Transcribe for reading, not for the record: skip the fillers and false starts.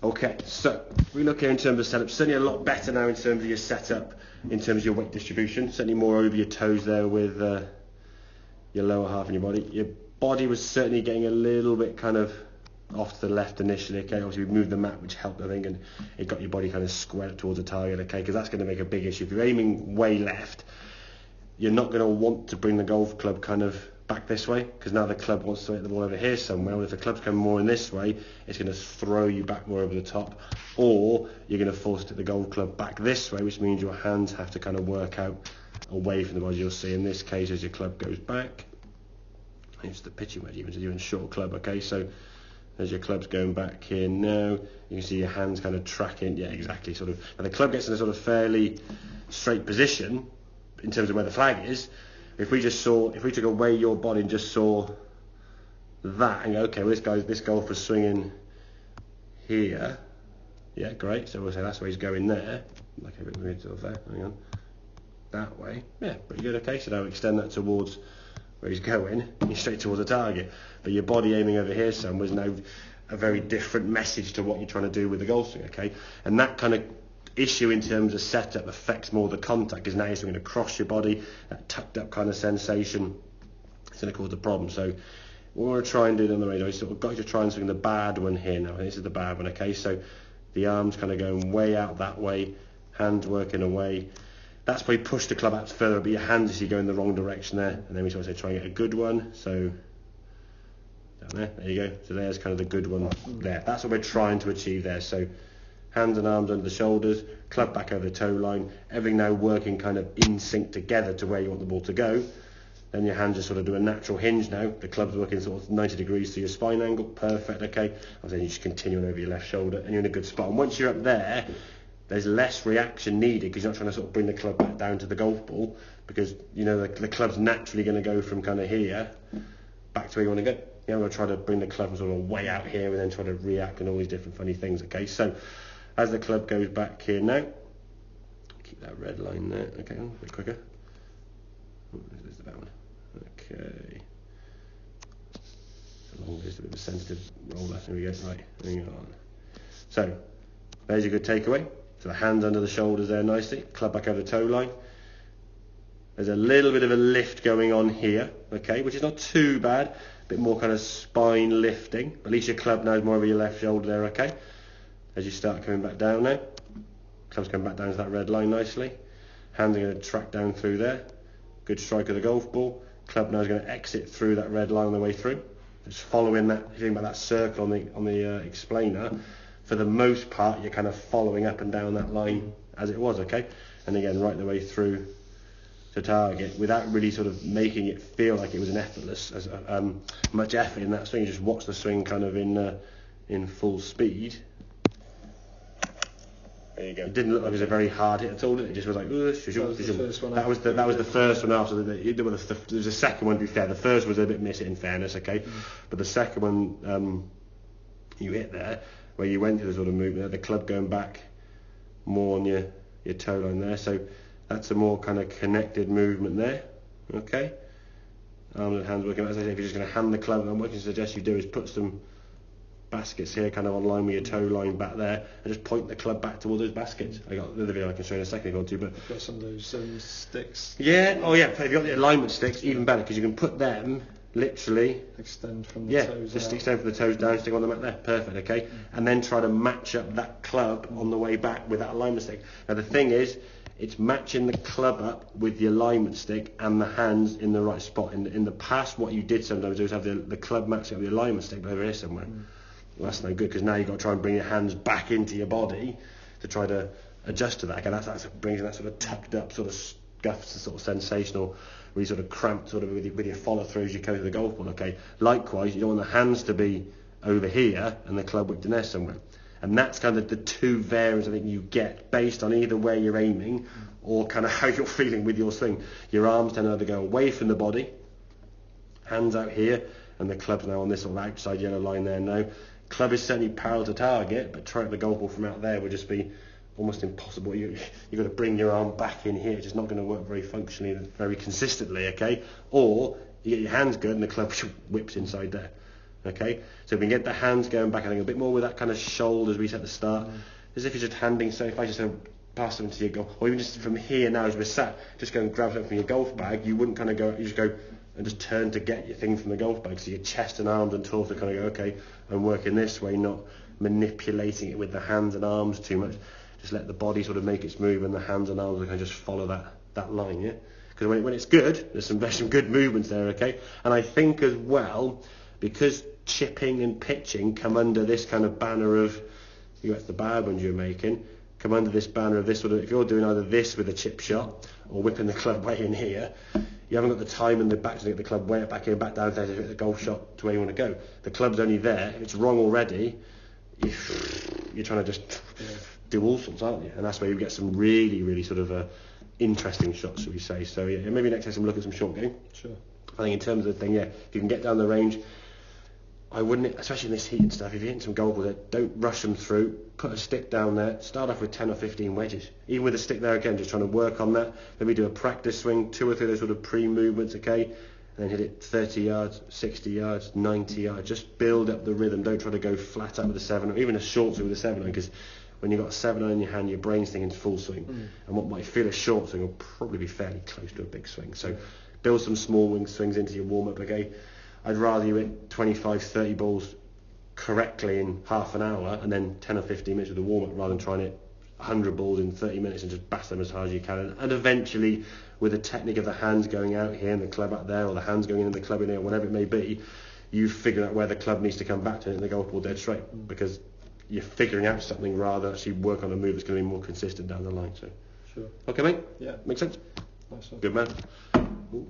Okay, so we look here in terms of setup. Certainly a lot better now in terms of your setup, in terms of your weight distribution. Certainly more over your toes there with your lower half of your body. Your body was certainly getting a little bit kind of off to the left initially. Okay, obviously we moved the mat, which helped, I think, and it got your body kind of squared up towards the target. Okay, because that's going to make a big issue. If you're aiming way left, you're not going to want to bring the golf club kind of back this way, because now the club wants to hit the ball over here somewhere. Well, if the club's coming more in this way, it's going to throw you back more over the top, or you're going to force the golf club back this way, which means your hands have to kind of work out away from the body. You'll see in this case as your club goes back, it's the pitching wedge, even short club. Okay, so as your club's going back here now, you can see your hands kind of tracking. Yeah, exactly. Sort of. And the club gets in a sort of fairly straight position in terms of where the flag is. If we took away your body and just saw that and go, okay, well this golfer's swinging here. Yeah, great. So we'll say that's where he's going there. Okay, but we need to there. Hang on. That way. Yeah, pretty good. Okay, so now extend that towards where he's going. He's straight towards the target. But your body aiming over here somewhere is now a very different message to what you're trying to do with the golf swing. Okay, and that kind of issue in terms of setup affects more the contact, because now you're swinging across your body. That tucked up kind of sensation is going to cause the problem. So what we want to try and do on the radio is sort of got to try and swing the bad one here now. This is the bad one. Okay, so the arms kind of going way out that way, hands working away. That's why you push the club out further, but your hands you see go in the wrong direction there. And then we sort of say try and get a good one. So down there you go. So there's kind of the good one there. That's what we're trying to achieve there. So hands and arms under the shoulders, club back over the toe line, everything now working kind of in sync together to where you want the ball to go. Then your hands just sort of do a natural hinge now. The club's working sort of 90 degrees to your spine angle. Perfect, okay. And then you just continue on over your left shoulder and you're in a good spot. And once you're up there, there's less reaction needed, because you're not trying to sort of bring the club back down to the golf ball, because you know the club's naturally going to go from kind of here back to where you want to go. You're not going to try to bring the club sort of way out here and then try to react and all these different funny things, okay. So as the club goes back here now, keep that red line there, okay, a bit quicker. Oh, there's the bad one. Okay. Just a bit of a sensitive roller. There we go. Right, hang on. So there's a good takeaway. So the hands under the shoulders there nicely. Club back over the toe line. There's a little bit of a lift going on here, okay, which is not too bad. A bit more kind of spine lifting. At least your club now is more over your left shoulder there, okay. As you start coming back down now, club's coming back down to that red line nicely. Hands are going to track down through there. Good strike of the golf ball. Club now is going to exit through that red line on the way through. Just following that, if you think about that circle on the explainer, for the most part you're kind of following up and down that line as it was, okay? And again, right the way through to target without really sort of making it feel like it was an effortless, much effort in that swing. You just watch the swing kind of in full speed. There you go. It didn't look like it was a very hard hit at all, did it? It just was like, that was the first one after there was a second one, to be fair. The first was a bit miss it, in fairness, okay? But the second one you hit there, where you went to the sort of movement there, the club going back more on your toe line there. So that's a more kind of connected movement there, okay? Arms and hands working. As I say, if you're just going to hand the club, and what I can suggest you do is put some baskets here kind of on line with your toe line back there, and just point the club back towards those baskets. I got the other video I can show you in a second if you want to, but I've got some of those sticks. Yeah, oh yeah, if you've got the alignment sticks, even better, because you can put them literally extend from the toes just out. extend from the toes down, stick on the mat there, perfect, okay. And then try to match up that club on the way back with that alignment stick. Now the thing is, it's matching the club up with the alignment stick and the hands in the right spot. In the past, what you did sometimes was have the club matching up with the alignment stick over here somewhere. Well, that's no good, because now you've got to try and bring your hands back into your body to try to adjust to that. Okay, that's brings that sort of tucked up sort of scuffed sort of sensational, really sort of cramped sort of with your follow through as you go to the golf ball. Okay, likewise you don't want the hands to be over here and the club whipped in there somewhere. And that's kind of the two variants I think you get based on either where you're aiming or kind of how you're feeling with your swing. Your arms tend to either go away from the body, hands out here, and the club's now on this sort of outside yellow line there now. Club is certainly parallel to target, but trying the golf ball from out there would just be almost impossible. You've got to bring your arm back in here. It's just not going to work very functionally and very consistently, okay? Or you get your hands good and the club whips inside there. Okay, so if we can get the hands going back, I think a bit more with that kind of shoulders we set at the start, as if you're just handing. So if I just pass them to your golf, or even just from here now as we're sat, just go and grab something from your golf bag. You wouldn't kind of go, you just go and just turn to get your thing from the golf bag. So your chest and arms and torso kind of go, okay, I'm working this way, not manipulating it with the hands and arms too much. Just let the body sort of make its move, and the hands and arms kind of just follow that line, yeah. Because when it's good, there's some good movements there, okay. And I think as well, because chipping and pitching come under this kind of banner of, that's the bad ones you're making, come under this banner of this sort of, if you're doing either this with a chip shot or whipping the club way in here, you haven't got the time and the back to get the club way back in, back down there to hit the golf shot to where you want to go. The club's only there. If it's wrong already, you're trying to just do all sorts, aren't you? And that's where you get some really, really sort of interesting shots, should we say. So yeah, maybe next time look at some short game. Sure. I think in terms of the thing, if you can get down the range, I wouldn't, especially in this heat and stuff, if you're hitting some golf balls, don't rush them through. Put a stick down there. Start off with 10 or 15 wedges. Even with a stick there again, just trying to work on that. Maybe do a practice swing, 2 or 3 of those sort of pre-movements, okay? And then hit it 30 yards, 60 yards, 90 yards. Just build up the rhythm. Don't try to go flat out with a 7 or even a short swing with a 7 iron, because when you've got a 7 iron in your hand, your brain's thinking full swing. And what might feel a short swing will probably be fairly close to a big swing. So build some small wing swings into your warm-up, okay? I'd rather you hit 25, 30 balls correctly in half an hour and then 10 or 15 minutes with the warm-up, rather than trying to hit 100 balls in 30 minutes and just bash them as hard as you can. And eventually, with the technique of the hands going out here and the club out there, or the hands going in and the club in here, whatever it may be, you figure out where the club needs to come back to and the golf ball dead straight, because you're figuring out something rather than actually work on a move that's going to be more consistent down the line. So, sure. Okay, mate? Yeah. Makes sense? Nice one. Good man. Ooh.